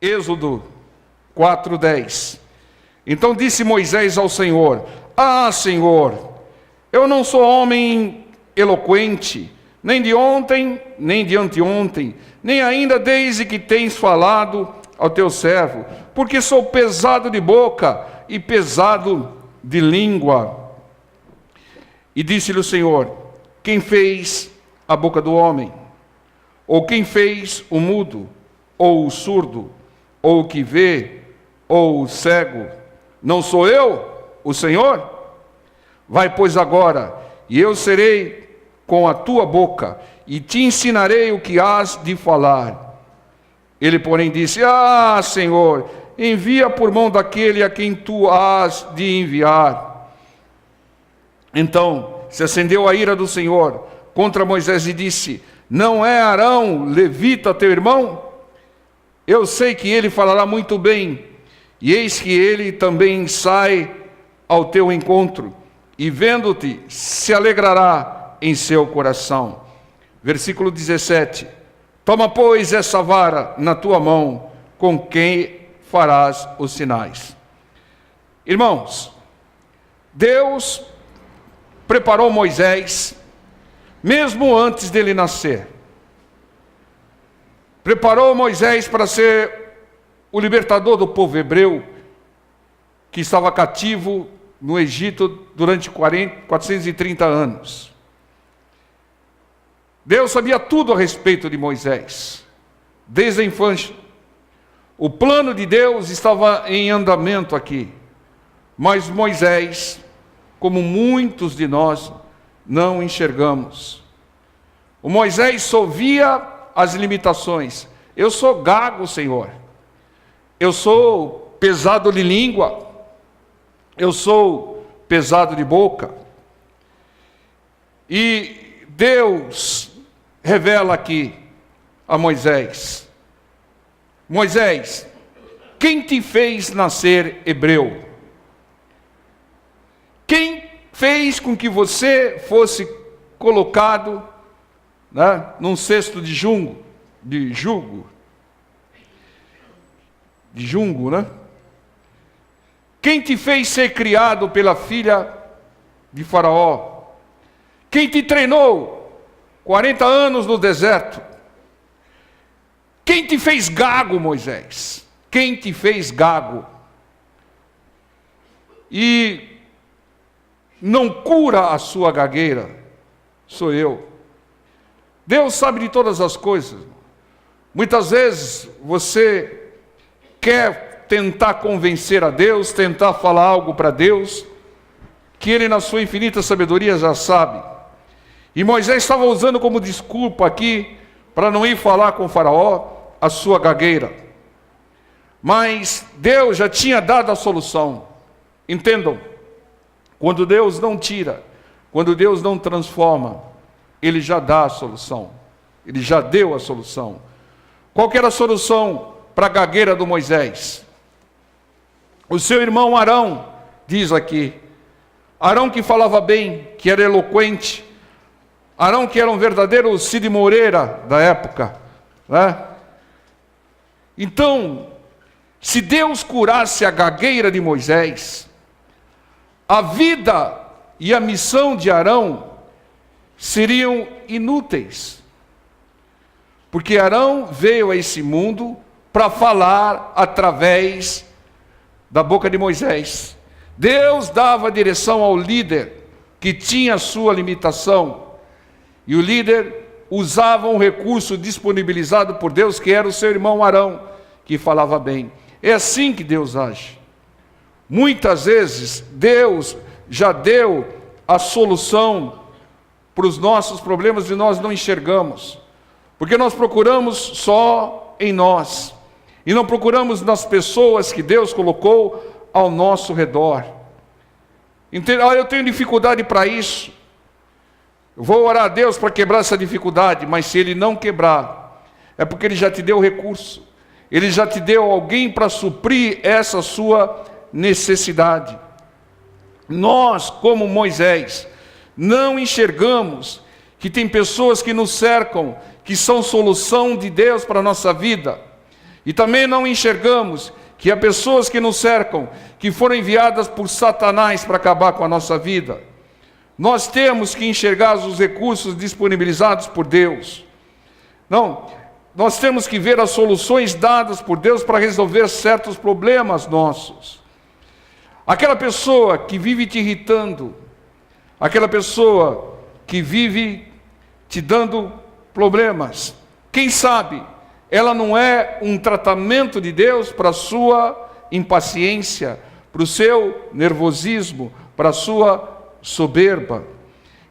Êxodo 4:10. Então disse Moisés ao Senhor: Ah, Senhor, eu não sou homem eloquente, nem de ontem, nem de anteontem, nem ainda desde que tens falado ao teu servo, porque sou pesado de boca e pesado de língua. E disse-lhe o Senhor: Quem fez a boca do homem? Ou quem fez o mudo, ou o surdo, ou o que vê, ou o cego? Não sou eu, o Senhor? Vai, pois, agora, e eu serei com a tua boca, e te ensinarei o que hás de falar. Ele, porém, disse: Ah, Senhor, envia por mão daquele a quem tu hás de enviar. Então se acendeu a ira do Senhor contra Moisés e disse: Não é Arão, levita, teu irmão? Eu sei que ele falará muito bem, e eis que ele também sai ao teu encontro, e vendo-te se alegrará em seu coração. Versículo 17. Toma, pois, essa vara na tua mão, com quem farás os sinais. Irmãos, Deus preparou Moisés, mesmo antes dele nascer. Preparou Moisés para ser o libertador do povo hebreu, que estava cativo no Egito durante 430 anos. Deus sabia tudo a respeito de Moisés, desde a infância. O plano de Deus estava em andamento aqui, mas Moisés, como muitos de nós, não enxergamos. O Moisés só via as limitações. Eu sou gago, Senhor. Eu sou pesado de língua. Eu sou pesado de boca. E Deus revela aqui a Moisés: Moisés, quem te fez nascer hebreu? Quem fez com que você fosse colocado, num cesto de jungo, Quem te fez ser criado pela filha de Faraó? Quem te treinou 40 anos no deserto? Quem te fez gago, Moisés? Quem te fez gago? E não cura a sua gagueira, sou eu. Deus sabe de todas as coisas. Muitas vezes você quer tentar convencer a Deus, tentar falar algo para Deus, que Ele na sua infinita sabedoria já sabe. E Moisés estava usando como desculpa aqui, para não ir falar com o Faraó, a sua gagueira. Mas Deus já tinha dado a solução. Entendam, quando Deus não tira, quando Deus não transforma, Ele já dá a solução. Ele já deu a solução. Qual que era a solução para a gagueira do Moisés? O seu irmão Arão, diz aqui. Arão que falava bem, que era eloquente. Arão que era um verdadeiro Cid Moreira da época, né? Então, se Deus curasse a gagueira de Moisés, a vida e a missão de Arão seriam inúteis. Porque Arão veio a esse mundo para falar através da boca de Moisés. Deus dava direção ao líder que tinha a sua limitação. E o líder usava um recurso disponibilizado por Deus, que era o seu irmão Arão, que falava bem. É assim que Deus age. Muitas vezes Deus já deu a solução para os nossos problemas e nós não enxergamos. Porque nós procuramos só em nós. E não procuramos nas pessoas que Deus colocou ao nosso redor. Eu tenho dificuldade para isso. Eu vou orar a Deus para quebrar essa dificuldade, mas se Ele não quebrar, é porque Ele já te deu o recurso. Ele já te deu alguém para suprir essa sua necessidade. Nós, como Moisés, não enxergamos que tem pessoas que nos cercam, que são solução de Deus para a nossa vida, E também não enxergamos que há pessoas que nos cercam, que foram enviadas por Satanás para acabar com a nossa vida. Nós temos que enxergar os recursos disponibilizados por Deus. Não, nós temos que ver as soluções dadas por Deus para resolver certos problemas nossos. Aquela pessoa que vive te irritando, aquela pessoa que vive te dando problemas, quem sabe ela não é um tratamento de Deus para a sua impaciência, para o seu nervosismo, para a sua soberba.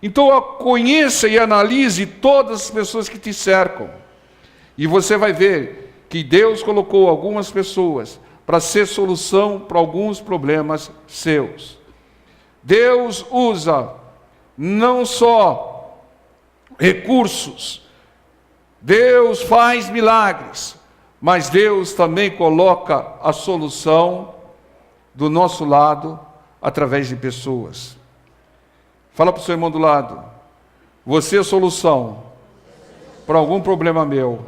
Então conheça e analise todas as pessoas que te cercam, e você vai ver que Deus colocou algumas pessoas para ser solução para alguns problemas seus. Deus usa não só recursos, Deus faz milagres, mas Deus também coloca a solução do nosso lado através de pessoas. Fala para o seu irmão do lado: você é a solução para algum problema meu.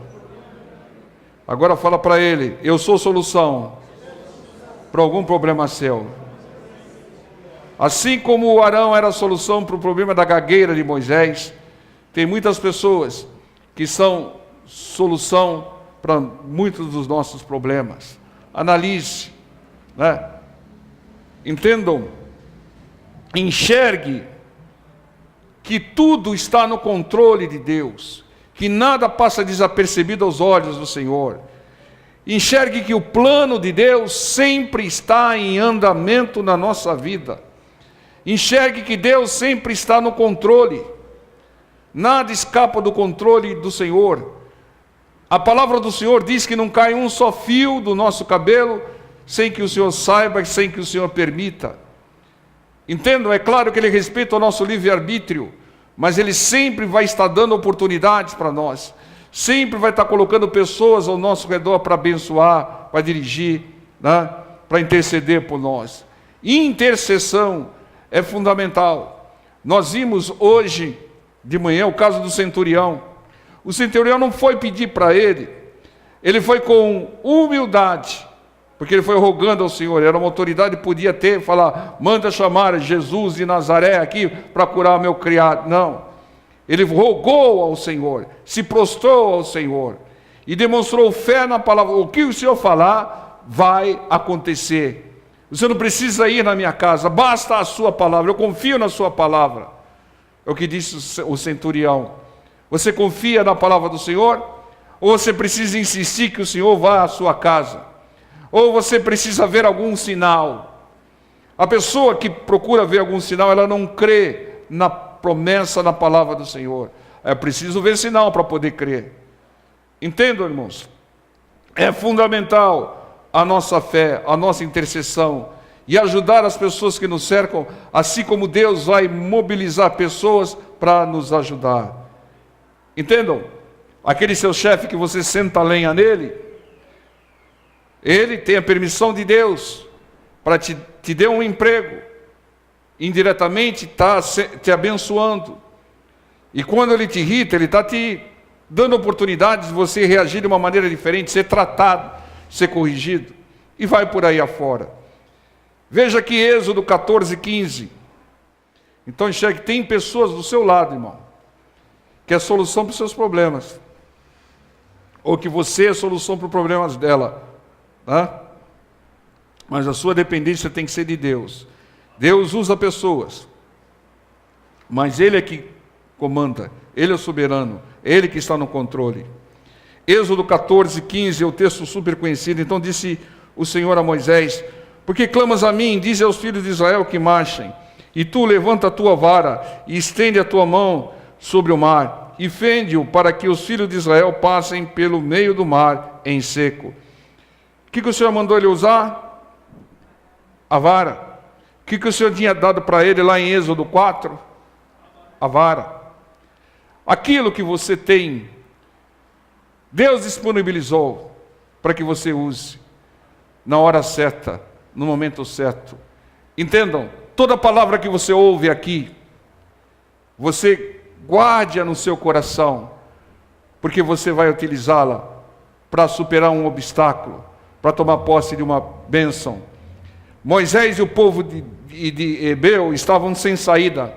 Agora fala para ele: eu sou solução para algum problema seu. Assim como o Arão era a solução para o problema da gagueira de Moisés, tem muitas pessoas que são solução para muitos dos nossos problemas. Analise, né? Entendam, enxergue que tudo está no controle de Deus, que nada passa desapercebido aos olhos do Senhor. Enxergue que o plano de Deus sempre está em andamento na nossa vida. Enxergue que Deus sempre está no controle. Nada escapa do controle do Senhor. A palavra do Senhor diz que não cai um só fio do nosso cabelo sem que o Senhor saiba, sem que o Senhor permita. Entendam, é claro que Ele respeita o nosso livre-arbítrio, mas Ele sempre vai estar dando oportunidades para nós. Sempre vai estar colocando pessoas ao nosso redor para abençoar, para dirigir, né? Para interceder por nós. Intercessão é fundamental. Nós vimos hoje de manhã o caso do centurião. O centurião não foi pedir para ele foi com humildade, porque ele foi rogando ao Senhor. Era uma autoridade, podia ter, falar: manda chamar Jesus de Nazaré aqui para curar meu criado. Não, ele rogou ao Senhor, se prostrou ao Senhor e demonstrou fé na palavra. O que o Senhor falar vai acontecer. Você não precisa ir na minha casa, basta a sua palavra, eu confio na sua palavra. É o que disse o centurião. Você confia na palavra do Senhor? Ou você precisa insistir que o Senhor vá à sua casa? Ou você precisa ver algum sinal? A pessoa que procura ver algum sinal, ela não crê na promessa, na palavra do Senhor. É preciso ver sinal para poder crer. Entendam, irmãos? É fundamental a nossa fé, a nossa intercessão e ajudar as pessoas que nos cercam, assim como Deus vai mobilizar pessoas para nos ajudar. Entendam? Aquele seu chefe que você senta a lenha nele, ele tem a permissão de Deus para te dar um emprego. Indiretamente está te abençoando. E quando ele te irrita, ele está te dando oportunidades de você reagir de uma maneira diferente, ser tratado, ser corrigido. E vai por aí afora. Veja aqui Êxodo 14:15. Então enxergue que tem pessoas do seu lado, irmão, que é a solução para os seus problemas. Ou que você é a solução para os problemas dela. Tá? Mas a sua dependência tem que ser de Deus. Deus usa pessoas, mas Ele é que comanda, Ele é o soberano, Ele que está no controle. Êxodo 14:15 é o texto super conhecido. Então disse o Senhor a Moisés: porque clamas a mim, dize aos filhos de Israel que marchem, e tu levanta a tua vara, e estende a tua mão sobre o mar, e fende-o para que os filhos de Israel passem pelo meio do mar em seco. O que o Senhor mandou ele usar? A vara. O que o Senhor tinha dado para ele lá em Êxodo 4? A vara. Aquilo que você tem, Deus disponibilizou para que você use na hora certa, no momento certo. Entendam, toda palavra que você ouve aqui, você guarde-a no seu coração, porque você vai utilizá-la para superar um obstáculo, para tomar posse de uma bênção. Moisés e o povo de Hebeu estavam sem saída,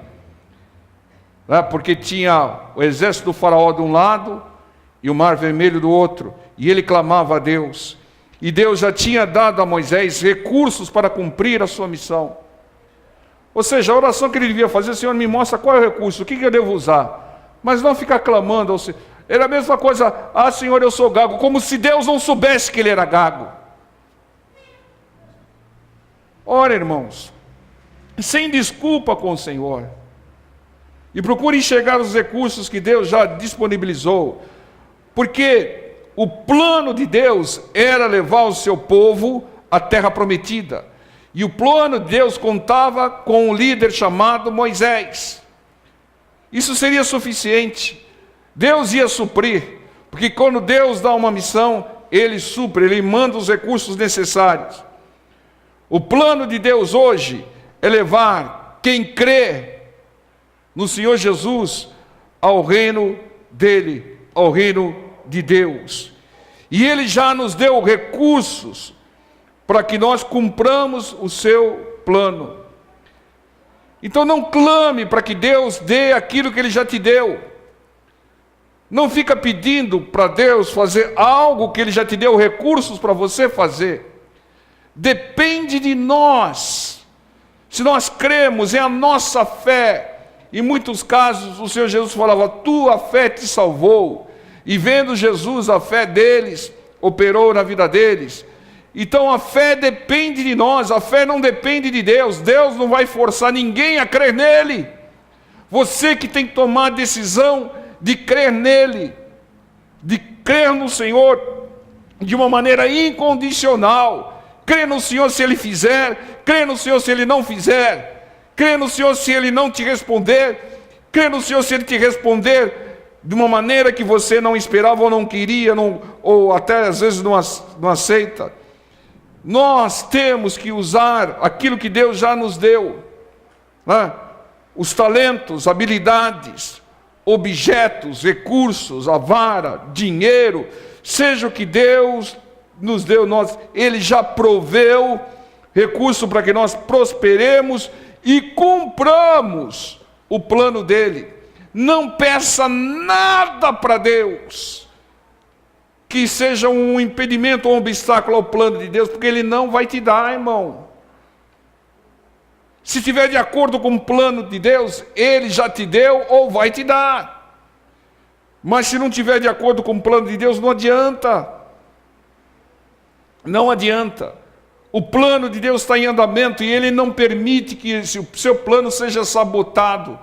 né? Porque tinha o exército do faraó de um lado e o mar vermelho do outro, e ele clamava a Deus, e Deus já tinha dado a Moisés recursos para cumprir a sua missão. Ou seja, a oração que ele devia fazer: Senhor, me mostra qual é o recurso, o que eu devo usar, mas não ficar clamando ao Senhor. Era a mesma coisa: ah, Senhor, eu sou gago, como se Deus não soubesse que ele era gago. Ora, irmãos, sem desculpa com o Senhor, e procure enxergar os recursos que Deus já disponibilizou, porque o plano de Deus era levar o seu povo à terra prometida, e o plano de Deus contava com um líder chamado Moisés. Isso seria suficiente. Deus ia suprir, porque quando Deus dá uma missão, Ele supre, Ele manda os recursos necessários. O plano de Deus hoje é levar quem crê no Senhor Jesus ao reino dEle, ao reino de Deus. E Ele já nos deu recursos para que nós cumpramos o seu plano. Então não clame para que Deus dê aquilo que Ele já te deu. Não fica pedindo para Deus fazer algo que Ele já te deu recursos para você fazer. Depende de nós. Se nós cremos, é a nossa fé. Em muitos casos o Senhor Jesus falava: tua fé te salvou. E vendo Jesus, a fé deles operou na vida deles. Então a fé depende de nós, a fé não depende de Deus. Deus não vai forçar ninguém a crer nele. Você que tem que tomar a decisão de crer nele, de crer no Senhor de uma maneira incondicional. Crer no Senhor se Ele fizer, crer no Senhor se Ele não fizer, crer no Senhor se Ele não te responder, crer no Senhor se Ele te responder de uma maneira que você não esperava ou não queria, ou até às vezes não aceita. Nós temos que usar aquilo que Deus já nos deu, né? Os talentos, habilidades, objetos, recursos, a vara, dinheiro, seja o que Deus nos deu, Ele já proveu recurso para que nós prosperemos e cumpramos o plano dEle. Não peça nada para Deus que seja um impedimento ou um obstáculo ao plano de Deus, porque Ele não vai te dar, irmão. Se estiver de acordo com o plano de Deus, Ele já te deu ou vai te dar. Mas se não estiver de acordo com o plano de Deus, não adianta. Não adianta. O plano de Deus está em andamento e Ele não permite que o seu plano seja sabotado.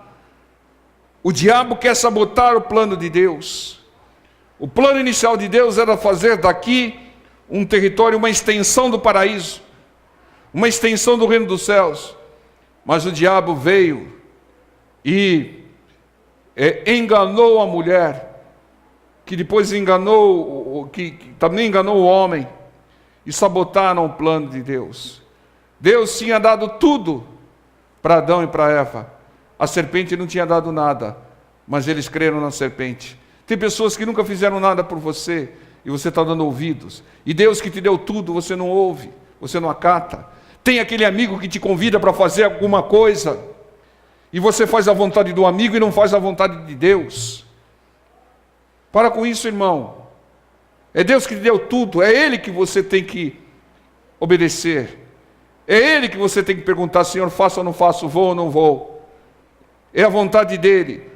O diabo quer sabotar o plano de Deus. O plano inicial de Deus era fazer daqui um território, uma extensão do paraíso, uma extensão do reino dos céus. Mas o diabo veio e enganou a mulher, que depois que também enganou o homem, e sabotaram o plano de Deus. Deus tinha dado tudo para Adão e para Eva. A serpente não tinha dado nada, mas eles creram na serpente. Tem pessoas que nunca fizeram nada por você, e você está dando ouvidos. E Deus que te deu tudo, você não ouve, você não acata. Tem aquele amigo que te convida para fazer alguma coisa, e você faz a vontade do amigo e não faz a vontade de Deus. Para com isso, irmão. É Deus que te deu tudo, é Ele que você tem que obedecer. É Ele que você tem que perguntar: Senhor, faço ou não faço, vou ou não vou. É a vontade dEle,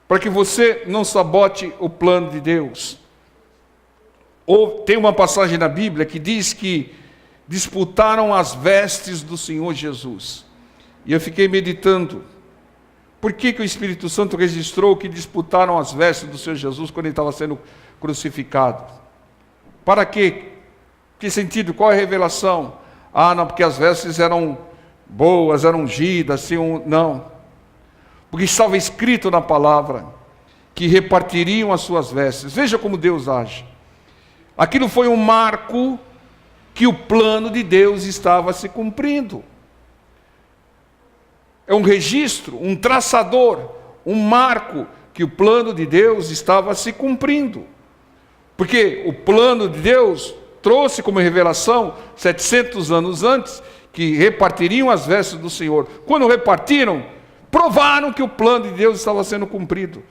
para que você não sabote o plano de Deus. Ou tem uma passagem na Bíblia que diz que disputaram as vestes do Senhor Jesus. E eu fiquei meditando, por que o Espírito Santo registrou que disputaram as vestes do Senhor Jesus quando Ele estava sendo crucificado? Para quê? Que sentido? Qual é a revelação? Ah, não, porque as vestes eram boas, eram ungidas, assim, não. Porque estava escrito na palavra que repartiriam as suas vestes. Veja como Deus age. Aquilo foi um marco que o plano de Deus estava se cumprindo. É um registro, um traçador, um marco que o plano de Deus estava se cumprindo. Porque o plano de Deus trouxe como revelação, 700 anos antes, que repartiriam as vestes do Senhor. Quando repartiram, provaram que o plano de Deus estava sendo cumprido.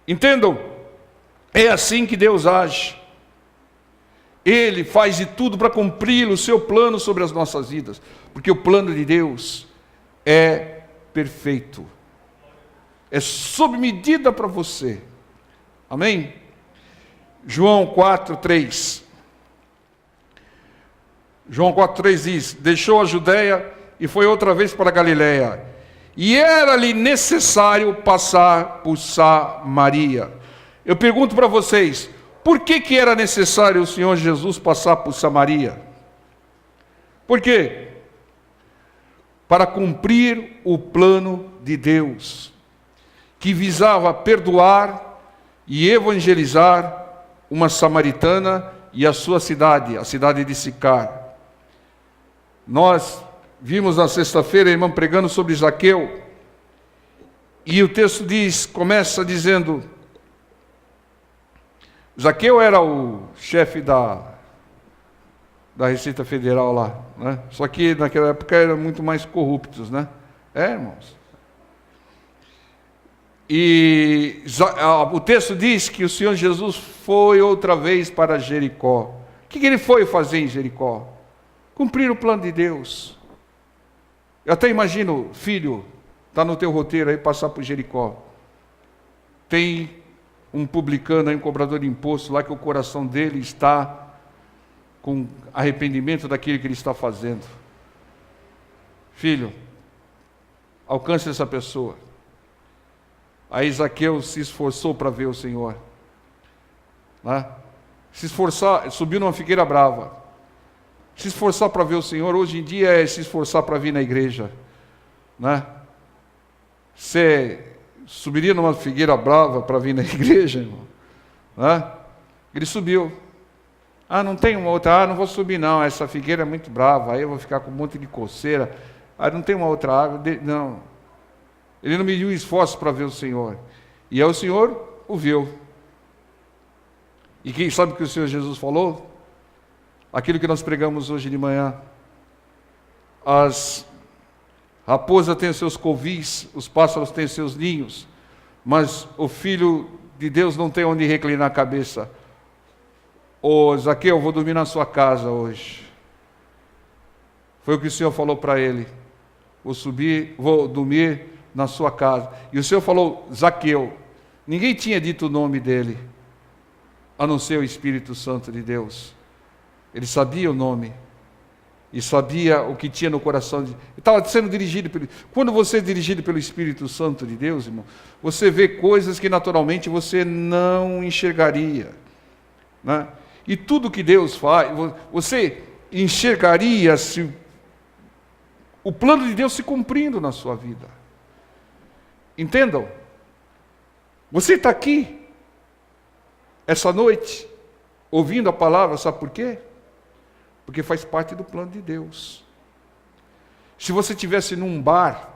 Entendam? É assim que Deus age. Ele faz de tudo para cumprir o seu plano sobre as nossas vidas. Porque o plano de Deus é perfeito. É sob medida para você. Amém? João 4:3. João 4:3 diz: deixou a Judéia e foi outra vez para a Galiléia. E era-lhe necessário passar por Samaria. Eu pergunto para vocês, por que era necessário o Senhor Jesus passar por Samaria? Por quê? Para cumprir o plano de Deus, que visava perdoar e evangelizar uma samaritana e a sua cidade, a cidade de Sicar. Nós vimos na sexta-feira a irmã pregando sobre Zaqueu, e o texto começa dizendo, Zaqueu era o chefe da Receita Federal lá, né? Só que naquela época eram muito mais corruptos, né? Irmãos. E o texto diz que o Senhor Jesus foi outra vez para Jericó. O que ele foi fazer em Jericó? Cumprir o plano de Deus. Eu até imagino, filho, está no teu roteiro aí passar por Jericó. Tem um publicano aí, um cobrador de imposto lá, que o coração dele está com arrependimento daquilo que ele está fazendo. Filho, alcance essa pessoa. Aí Zaqueu se esforçou para ver o Senhor, né? Se esforçar, subiu numa figueira brava. Se esforçar para ver o Senhor, hoje em dia é se esforçar para vir na igreja, né? Você subiria numa figueira brava para vir na igreja, irmão? Né? Ele subiu. Não tem uma outra, não vou subir não, essa figueira é muito brava, aí eu vou ficar com um monte de coceira. Não tem uma outra árvore, não. Ele não mediu esforço para ver o Senhor. E aí o Senhor o viu. E quem sabe o que o Senhor Jesus falou? Aquilo que nós pregamos hoje de manhã. As raposas têm os seus covis, os pássaros têm os seus ninhos, mas o Filho de Deus não tem onde reclinar a cabeça. Zaqueu, eu vou dormir na sua casa hoje. Foi o que o Senhor falou para ele. Vou dormir na sua casa. E o Senhor falou, Zaqueu. Ninguém tinha dito o nome dele, a não ser o Espírito Santo de Deus. Ele sabia o nome. E sabia o que tinha no coração. Ele estava sendo dirigido pelo... Quando você é dirigido pelo Espírito Santo de Deus, irmão, você vê coisas que naturalmente você não enxergaria, né? E tudo que Deus faz, você enxergaria se o plano de Deus se cumprindo na sua vida. Entendam? Você está aqui essa noite ouvindo a palavra, sabe por quê? Porque faz parte do plano de Deus. Se você estivesse num bar,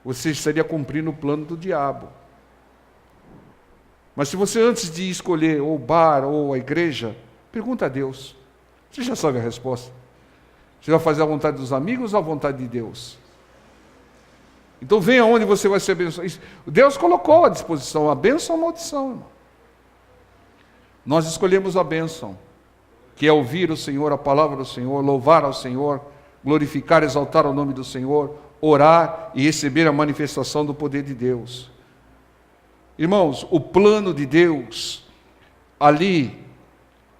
você estaria cumprindo o plano do diabo. Mas se você, antes de escolher ou o bar ou a igreja, pergunta a Deus. Você já sabe a resposta. Você vai fazer a vontade dos amigos ou a vontade de Deus? Então venha onde você vai ser abençoado. Deus colocou à disposição a bênção ou a maldição, irmão. Nós escolhemos a bênção, que é ouvir o Senhor, a palavra do Senhor, louvar ao Senhor, glorificar, exaltar o nome do Senhor, orar e receber a manifestação do poder de Deus. Irmãos, o plano de Deus ali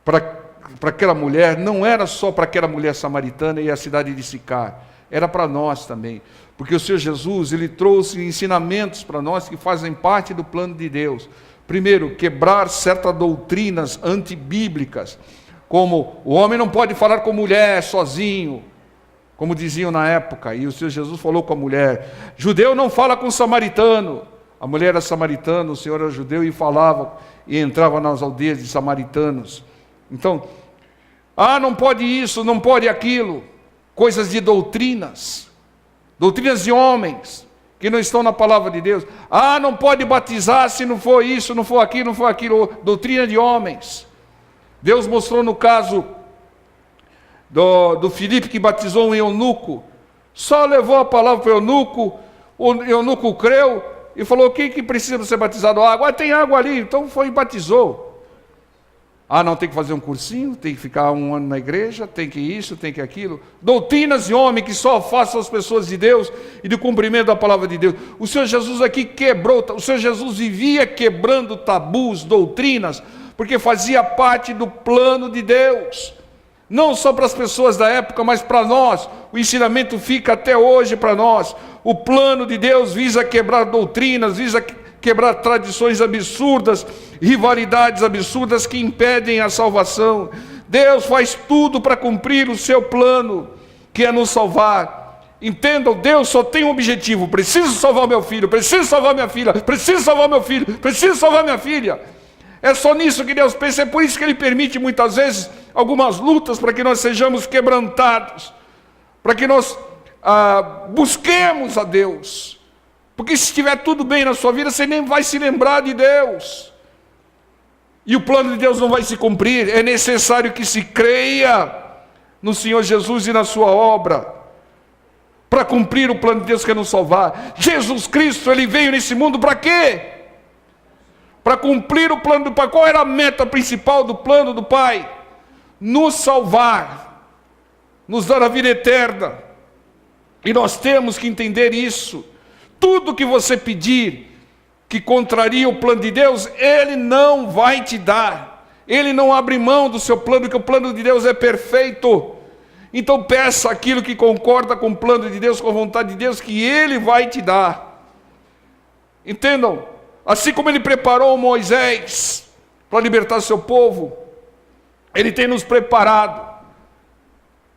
para aquela mulher não era só para aquela mulher samaritana e a cidade de Sicar, era para nós também, porque o Senhor Jesus, ele trouxe ensinamentos para nós que fazem parte do plano de Deus. Primeiro, quebrar certas doutrinas antibíblicas, como o homem não pode falar com mulher sozinho, como diziam na época, e o Senhor Jesus falou com a mulher. Judeu não fala com samaritano. A mulher era samaritana, o Senhor era judeu e falava, e entrava nas aldeias de samaritanos. Então, não pode isso, não pode aquilo, coisas de doutrinas de homens, que não estão na palavra de Deus. Ah, não pode batizar se não for isso, não for aquilo, não for aquilo. Doutrina de homens. Deus mostrou no caso do Filipe, que batizou um eunuco. Só levou a palavra para o eunuco creu e falou: o que precisa ser batizado? Água. Ah, tem água ali. Então foi e batizou. Ah, não, tem que fazer um cursinho, tem que ficar um ano na igreja, tem que isso, tem que aquilo. Doutrinas de homem que só afastam as pessoas de Deus e do cumprimento da palavra de Deus. O Senhor Jesus aqui quebrou, o Senhor Jesus vivia quebrando tabus, doutrinas, porque fazia parte do plano de Deus. Não só para as pessoas da época, mas para nós. O ensinamento fica até hoje para nós. O plano de Deus visa quebrar doutrinas, visa quebrar tradições absurdas, rivalidades absurdas que impedem a salvação. Deus faz tudo para cumprir o seu plano, que é nos salvar. Entendam, Deus só tem um objetivo: preciso salvar meu filho, preciso salvar minha filha, preciso salvar meu filho, preciso salvar minha filha. É só nisso que Deus pensa. É por isso que Ele permite muitas vezes algumas lutas, para que nós sejamos quebrantados, para que nós busquemos a Deus. Porque se estiver tudo bem na sua vida, você nem vai se lembrar de Deus. E o plano de Deus não vai se cumprir. É necessário que se creia no Senhor Jesus e na sua obra, para cumprir o plano de Deus que é nos salvar. Jesus Cristo, Ele veio nesse mundo para quê? Para cumprir o plano do Pai. Qual era a meta principal do plano do Pai? Nos salvar, nos dar a vida eterna. E nós temos que entender isso. Tudo que você pedir que contraria o plano de Deus, Ele não vai te dar. Ele não abre mão do seu plano, porque o plano de Deus é perfeito. Então peça aquilo que concorda com o plano de Deus, com a vontade de Deus, que Ele vai te dar. Entendam? Assim como Ele preparou Moisés para libertar seu povo, Ele tem nos preparado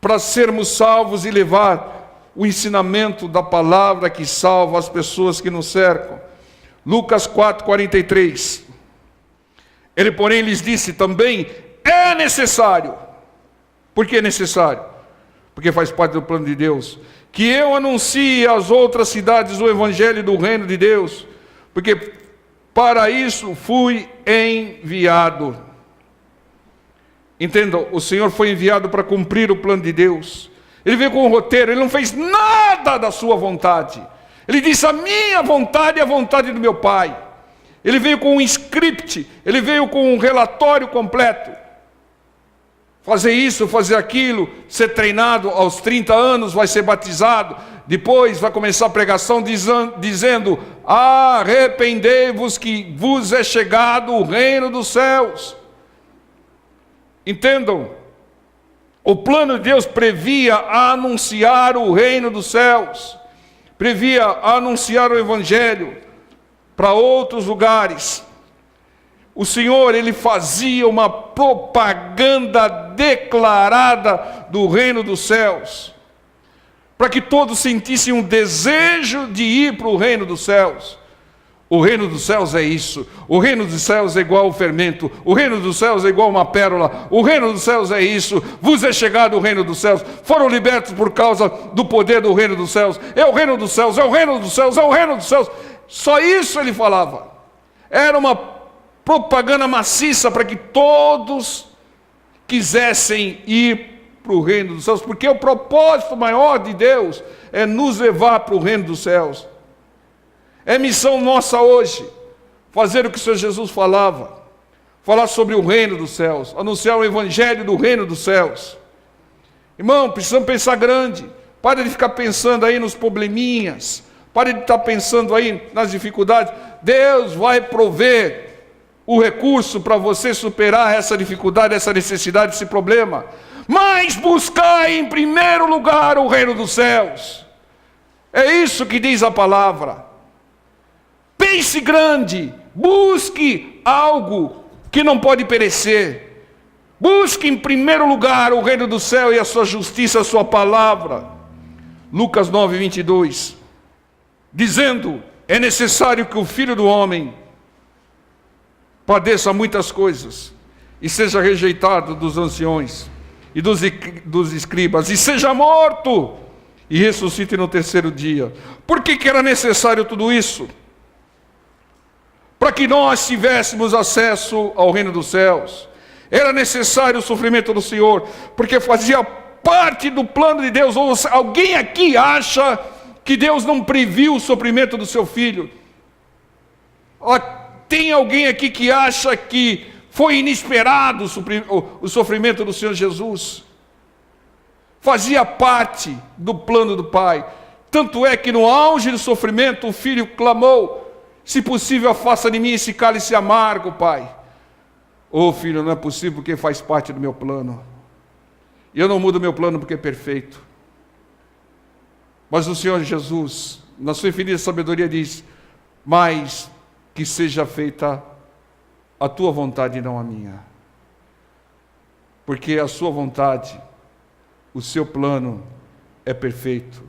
para sermos salvos e levar o ensinamento da palavra que salva as pessoas que nos cercam. Lucas 4:43. Ele, porém, lhes disse também: é necessário. Por que é necessário? Porque faz parte do plano de Deus, que eu anuncie às outras cidades o evangelho do reino de Deus, porque para isso fui enviado. Entendam, o Senhor foi enviado para cumprir o plano de Deus. Ele veio com um roteiro, Ele não fez nada da sua vontade. Ele disse: a minha vontade é a vontade do meu Pai. Ele veio com um script, Ele veio com um relatório completo. Fazer isso, fazer aquilo, ser treinado aos 30 anos, vai ser batizado. Depois vai começar a pregação dizendo: arrependei-vos que vos é chegado o reino dos céus. Entendam? O plano de Deus previa anunciar o reino dos céus, previa anunciar o evangelho para outros lugares. O Senhor, Ele fazia uma propaganda declarada do reino dos céus, para que todos sentissem um desejo de ir para o reino dos céus. O reino dos céus é isso. O reino dos céus é igual ao fermento. O reino dos céus é igual a uma pérola. O reino dos céus é isso. Vos é chegado o reino dos céus. Foram libertos por causa do poder do reino dos céus. É o reino dos céus, é o reino dos céus, é o reino dos céus. Só isso ele falava. Era uma propaganda maciça para que todos quisessem ir para o reino dos céus, porque o propósito maior de Deus é nos levar para o reino dos céus. É missão nossa hoje fazer o que o Senhor Jesus falava, falar sobre o reino dos céus, anunciar o evangelho do reino dos céus. Irmão, precisamos pensar grande. Pare de ficar pensando aí nos probleminhas, pare de estar pensando aí nas dificuldades. Deus vai prover o recurso para você superar essa dificuldade, essa necessidade, esse problema. Mas buscai em primeiro lugar o reino dos céus. É isso que diz a palavra. Pense grande, busque algo que não pode perecer. Busque em primeiro lugar o reino do céu e a sua justiça, a sua palavra. Lucas 9:22, dizendo: é necessário que o Filho do Homem padeça muitas coisas e seja rejeitado dos anciões e dos escribas, e seja morto, e ressuscite no terceiro dia. Por que era necessário tudo isso? Para que nós tivéssemos acesso ao reino dos céus. Era necessário o sofrimento do Senhor, porque fazia parte do plano de Deus. Ou alguém aqui acha que Deus não previu o sofrimento do seu filho? Tem alguém aqui que acha que foi inesperado o sofrimento do Senhor Jesus? Fazia parte do plano do Pai. Tanto é que no auge do sofrimento o filho clamou: se possível, afasta de mim esse cálice amargo, Pai. Filho, não é possível, porque faz parte do meu plano. Eu não mudo meu plano porque é perfeito. Mas o Senhor Jesus, na sua infinita sabedoria, diz: mas que seja feita a tua vontade e não a minha. Porque a sua vontade, o seu plano é perfeito.